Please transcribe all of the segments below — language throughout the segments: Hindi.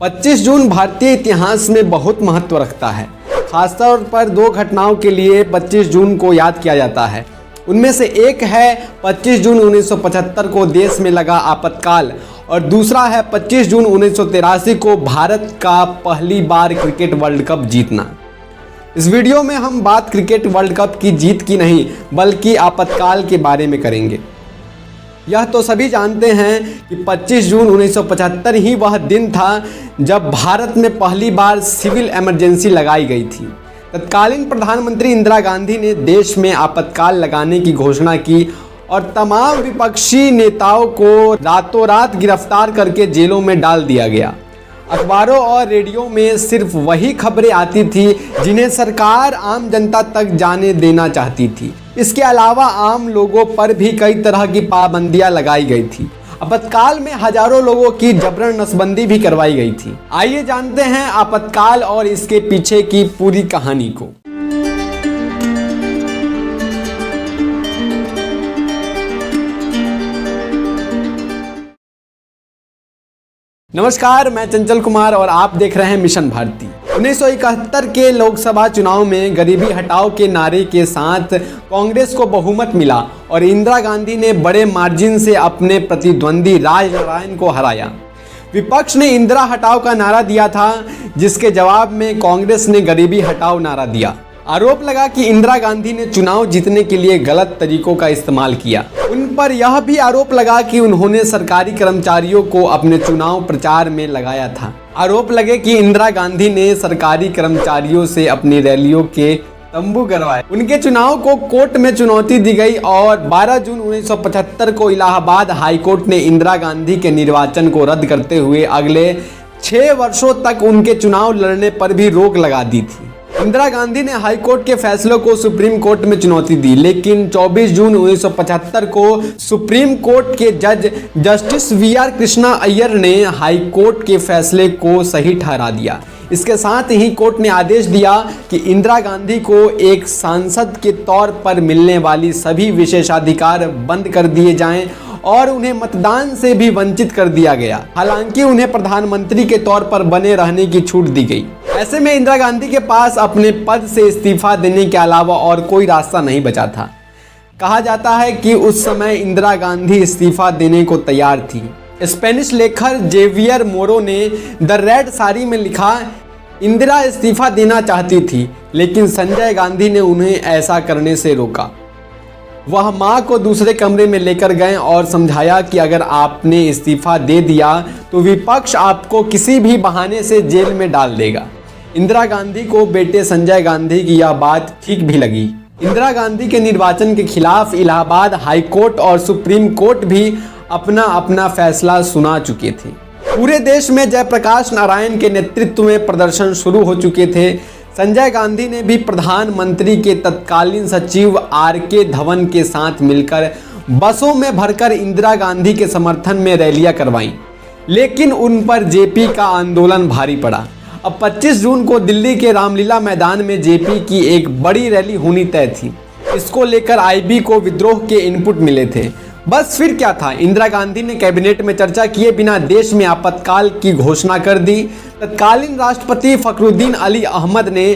25 जून भारतीय इतिहास में बहुत महत्व रखता है। खासतौर पर दो घटनाओं के लिए 25 जून को याद किया जाता है। उनमें से एक है 25 जून 1975 को देश में लगा आपातकाल और दूसरा है 25 जून 1983 को भारत का पहली बार क्रिकेट वर्ल्ड कप जीतना। इस वीडियो में हम बात क्रिकेट वर्ल्ड कप की जीत की नहीं बल्कि आपातकाल के बारे में करेंगे। यह तो सभी जानते हैं कि 25 जून 1975 ही वह दिन था जब भारत में पहली बार सिविल इमरजेंसी लगाई गई थी। तत्कालीन प्रधानमंत्री इंदिरा गांधी ने देश में आपातकाल लगाने की घोषणा की और तमाम विपक्षी नेताओं को रातों रात गिरफ्तार करके जेलों में डाल दिया गया। अखबारों और रेडियो में सिर्फ वही खबरें आती थी जिन्हें सरकार आम जनता तक जाने देना चाहती थी। इसके अलावा आम लोगों पर भी कई तरह की पाबंदियां लगाई गई थी। आपातकाल में हजारों लोगों की जबरन नसबंदी भी करवाई गई थी। आइए जानते हैं आपातकाल और इसके पीछे की पूरी कहानी को। नमस्कार, मैं चंचल कुमार और आप देख रहे हैं मिशन भारती। 1971 के लोकसभा चुनाव में गरीबी हटाओ के नारे के साथ कांग्रेस को बहुमत मिला और इंदिरा गांधी ने बड़े मार्जिन से अपने प्रतिद्वंदी राजनारायण को हराया। विपक्ष ने इंदिरा हटाओ का नारा दिया था, जिसके जवाब में कांग्रेस ने गरीबी हटाओ नारा दिया। आरोप लगा कि इंदिरा गांधी ने चुनाव जीतने के लिए गलत तरीकों का इस्तेमाल किया। उन पर यह भी आरोप लगा कि उन्होंने सरकारी कर्मचारियों को अपने चुनाव प्रचार में लगाया था। आरोप लगे कि इंदिरा गांधी ने सरकारी कर्मचारियों से अपनी रैलियों के तंबू गड़वाए। उनके चुनाव को कोर्ट में चुनौती दी गई और 12 जून 1975 को इलाहाबाद हाईकोर्ट ने इंदिरा गांधी के निर्वाचन को रद्द करते हुए अगले 6 वर्षों तक उनके चुनाव लड़ने पर भी रोक लगा दी थी। इंदिरा गांधी ने हाई कोर्ट के फैसलों को सुप्रीम कोर्ट में चुनौती दी, लेकिन 24 जून 1975 को सुप्रीम कोर्ट के जज जस्टिस वी.आर. कृष्णा अय्यर ने हाई कोर्ट के फैसले को सही ठहरा दिया। इसके साथ ही कोर्ट ने आदेश दिया कि इंदिरा गांधी को एक सांसद के तौर पर मिलने वाली सभी विशेषाधिकार बंद कर दिए जाएं और उन्हें मतदान से भी वंचित कर दिया गया। हालांकि उन्हें प्रधानमंत्री के तौर पर बने रहने की छूट दी गई। ऐसे में इंदिरा गांधी के पास अपने पद से इस्तीफा देने के अलावा और कोई रास्ता नहीं बचा था। कहा जाता है कि उस समय इंदिरा गांधी इस्तीफा देने को तैयार थी। स्पेनिश लेखक जेवियर मोरो ने द रेड साड़ी में लिखा, इंदिरा इस्तीफा देना चाहती थी लेकिन संजय गांधी ने उन्हें ऐसा करने से रोका। वह मां को दूसरे कमरे में लेकर गए और समझाया कि अगर आपने इस्तीफा दे दिया तो विपक्ष आपको किसी भी बहाने से जेल में डाल देगा। इंदिरा गांधी को बेटे संजय गांधी की यह बात ठीक भी लगी। इंदिरा गांधी के निर्वाचन के खिलाफ इलाहाबाद हाई कोर्ट और सुप्रीम कोर्ट भी अपना अपना फैसला सुना चुके थे। पूरे देश में जयप्रकाश नारायण के नेतृत्व में प्रदर्शन शुरू हो चुके थे। संजय गांधी ने भी प्रधानमंत्री के तत्कालीन सचिव आर.के. धवन के साथ मिलकर बसों में भरकर इंदिरा गांधी के समर्थन में रैलियां करवाईं, लेकिन उन पर जेपी का आंदोलन भारी पड़ा। अब 25 जून को दिल्ली के रामलीला मैदान में जेपी की एक बड़ी रैली होनी तय थी। इसको लेकर आईबी को विद्रोह के इनपुट मिले थे। बस फिर क्या था, इंदिरा गांधी ने कैबिनेट में चर्चा किए बिना देश में आपातकाल की घोषणा कर दी। तत्कालीन राष्ट्रपति फखरुद्दीन अली अहमद ने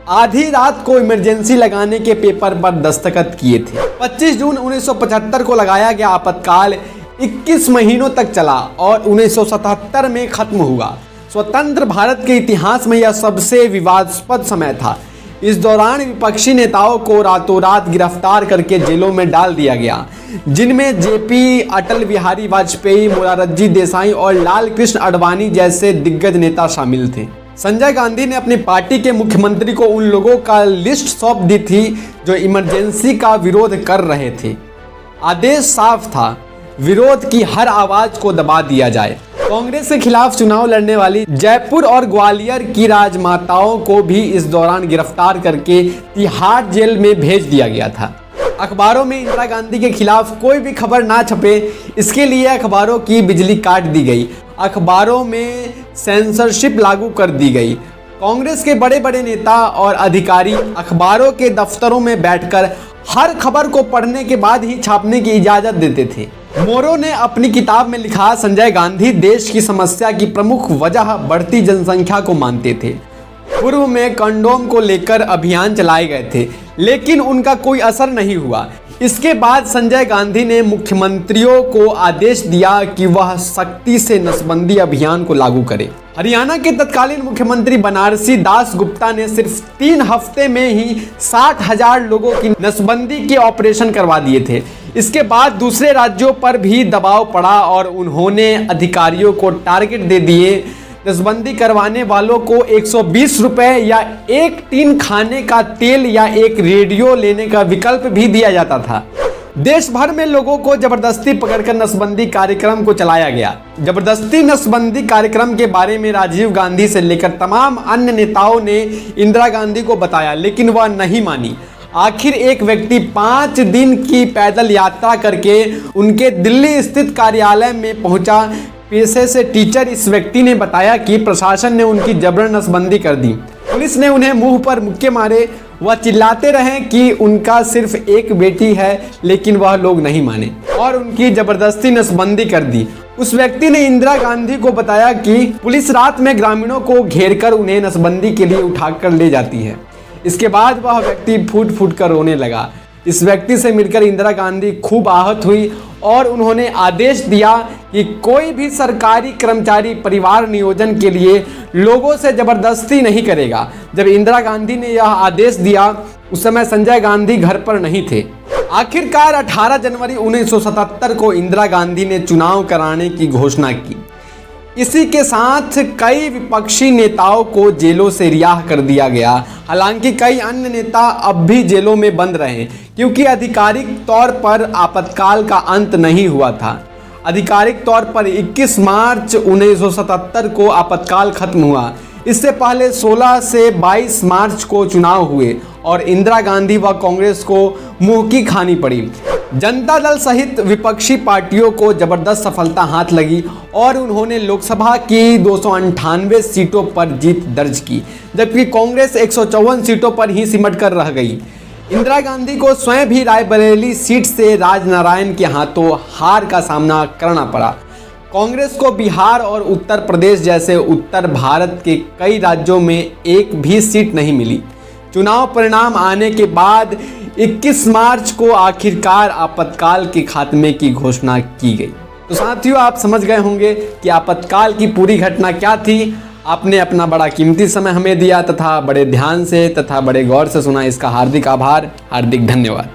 आधी रात को इमरजेंसी लगाने के पेपर पर दस्तखत किए थे। 25 जून 1975 को लगाया गया आपातकाल 21 महीनों तक चला और 1977 में खत्म हुआ। स्वतंत्र भारत के इतिहास में यह सबसे विवादास्पद समय था। इस दौरान विपक्षी नेताओं को रातों रात गिरफ्तार करके जेलों में डाल दिया गया, जिनमें जेपी, अटल बिहारी वाजपेयी, मोरारजी देसाई और लाल कृष्ण आडवाणी जैसे दिग्गज नेता शामिल थे। संजय गांधी ने अपनी पार्टी के मुख्यमंत्री को उन लोगों का लिस्ट सौंप दी थी जो इमरजेंसी का विरोध कर रहे थे। आदेश साफ था, विरोध की हर आवाज को दबा दिया जाए। कांग्रेस के खिलाफ चुनाव लड़ने वाली जयपुर और ग्वालियर की राजमाताओं को भी इस दौरान गिरफ्तार करके तिहाड़ जेल में भेज दिया गया था। अखबारों में इंदिरा गांधी के खिलाफ कोई भी खबर ना छपे, इसके लिए अखबारों की बिजली काट दी गई। अखबारों में सेंसरशिप लागू कर दी गई। कांग्रेस के बड़े बड़े नेता और अधिकारी अखबारों के दफ्तरों में बैठकर हर खबर को पढ़ने के बाद ही छापने की इजाज़त देते थे। मोरो ने अपनी किताब में लिखा, संजय गांधी देश की समस्या की प्रमुख वजह बढ़ती जनसंख्या को मानते थे। पूर्व में कंडोम को लेकर अभियान चलाए गए थे, लेकिन उनका कोई असर नहीं हुआ। इसके बाद संजय गांधी ने मुख्यमंत्रियों को आदेश दिया कि वह सख्ती से नसबंदी अभियान को लागू करें। हरियाणा के तत्कालीन मुख्यमंत्री बनारसी दास गुप्ता ने सिर्फ 3 हफ्ते में ही 60,000 लोगों की नसबंदी के ऑपरेशन करवा दिए थे। इसके बाद दूसरे राज्यों पर भी दबाव पड़ा और उन्होंने अधिकारियों को टारगेट दे दिए। नसबंदी करवाने वालों को 120 रुपए या एक टीन खाने का तेल या एक रेडियो लेने का विकल्प भी दिया जाता था। देश भर में लोगों को जबरदस्ती पकड़कर नसबंदी कार्यक्रम को चलाया गया। जबरदस्ती नसबंदी कार्यक्रम के बारे में राजीव गांधी से लेकर तमाम अन्य नेताओं ने इंदिरा गांधी को बताया, लेकिन वह नहीं मानी। आखिर एक व्यक्ति 5 दिन की पैदल यात्रा करके उनके दिल्ली स्थित कार्यालय में पहुंचा। पेशे से टीचर इस व्यक्ति ने बताया कि प्रशासन ने उनकी जबरन नसबंदी कर दी। पुलिस ने उन्हें मुंह पर मुक्के मारे। वह चिल्लाते रहे कि उनका सिर्फ एक बेटी है, लेकिन वह लोग नहीं माने और उनकी जबरदस्ती नसबंदी कर दी। उस व्यक्ति ने इंदिरा गांधी को बताया कि पुलिस रात में ग्रामीणों को घेरकर उन्हें नसबंदी के लिए उठाकर ले जाती है। इसके बाद वह व्यक्ति फूट फूट कर रोने लगा। इस व्यक्ति से मिलकर इंदिरा गांधी खूब आहत हुई और उन्होंने आदेश दिया कि कोई भी सरकारी कर्मचारी परिवार नियोजन के लिए लोगों से जबरदस्ती नहीं करेगा। जब इंदिरा गांधी ने यह आदेश दिया, उस समय संजय गांधी घर पर नहीं थे। आखिरकार 18 जनवरी 1977 को इंदिरा गांधी ने चुनाव कराने की घोषणा की। इसी के साथ कई विपक्षी नेताओं को जेलों से रिहा कर दिया गया। हालांकि कई अन्य नेता अब भी जेलों में बंद रहे, क्योंकि आधिकारिक तौर पर आपातकाल का अंत नहीं हुआ था। आधिकारिक तौर पर 21 मार्च 1977 को आपातकाल खत्म हुआ। इससे पहले 16 से 22 मार्च को चुनाव हुए और इंदिरा गांधी व कांग्रेस को मुंह की खानी पड़ी। जनता दल सहित विपक्षी पार्टियों को जबरदस्त सफलता हाथ लगी और उन्होंने लोकसभा की 298 सीटों पर जीत दर्ज की, जबकि कांग्रेस 154 सीटों पर ही सिमट कर रह गई। इंदिरा गांधी को स्वयं भी रायबरेली सीट से राजनारायण के हाथों हार का सामना करना पड़ा। कांग्रेस को बिहार और उत्तर प्रदेश जैसे उत्तर भारत के कई राज्यों में एक भी सीट नहीं मिली। चुनाव परिणाम आने के बाद 21 मार्च को आखिरकार आपातकाल के खात्मे की घोषणा की गई। तो साथियों, आप समझ गए होंगे कि आपातकाल की पूरी घटना क्या थी। आपने अपना बड़ा कीमती समय हमें दिया तथा बड़े ध्यान से तथा बड़े गौर से सुना, इसका हार्दिक आभार, हार्दिक धन्यवाद।